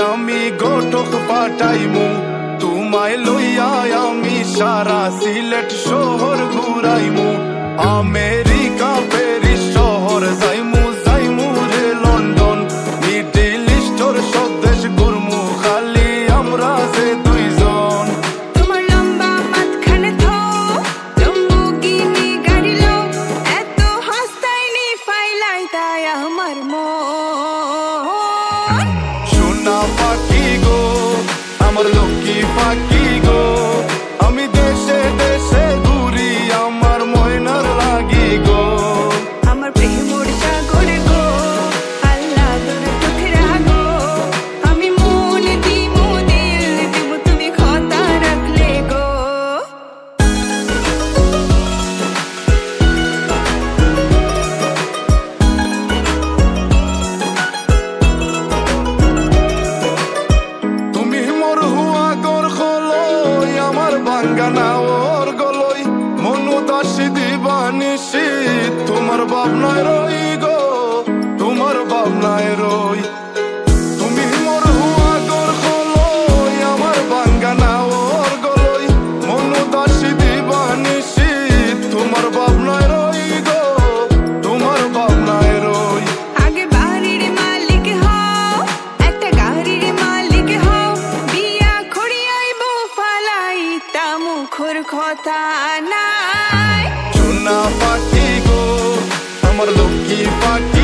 আমি গোটক পাঠাইমু তোমায় লইয়া আমি সারা সিলেট শহর ঘুরাইমু আমেরিকা প্যারিস শহর যাইমু যাইমু রে লন্ডন মিডল ইস্টর সব দেশ ঘুরমু খালি আমরা যে দুইজন তোমার লম্বা মাঝখানে থো লম্বুগিনি গাড়ি লো এত হাসতাইনি ফাইলাই তাই আমার মন সোনা পাখি গো আমার লক্ষ্মী পাখি গো আমি দেশে দেশে ঘুরি আমার ময়নার লাগি গো আমার প্রেমর সাগরে গো আল্লাহ তোর টুকরা গো আমি মন দিমু দিল দিমু তুমি কথা রাখলে গো তুমি মোর হুয়া গর খলই আমার বাঙ্গানা ওর গলই মনু দাসী দিবানিসি তোমার ভাবনায় রই গো তোমার ভাবনায় রই তুমি মোর হুয়া গর খলই আমার বাঙ্গানা ওর গলই মনু দাসী দিবানিসি তোমার ভাবনায় রই গো তোমার ভাবনায় রই আগে বাড়ির মালিক হও একটা গাড়ির মালিক হও বিয়া খড়িয়াইব ফালাই তা মুখর কথা নাই সোনা পাখি গো আমার লক্ষ্মী পাখি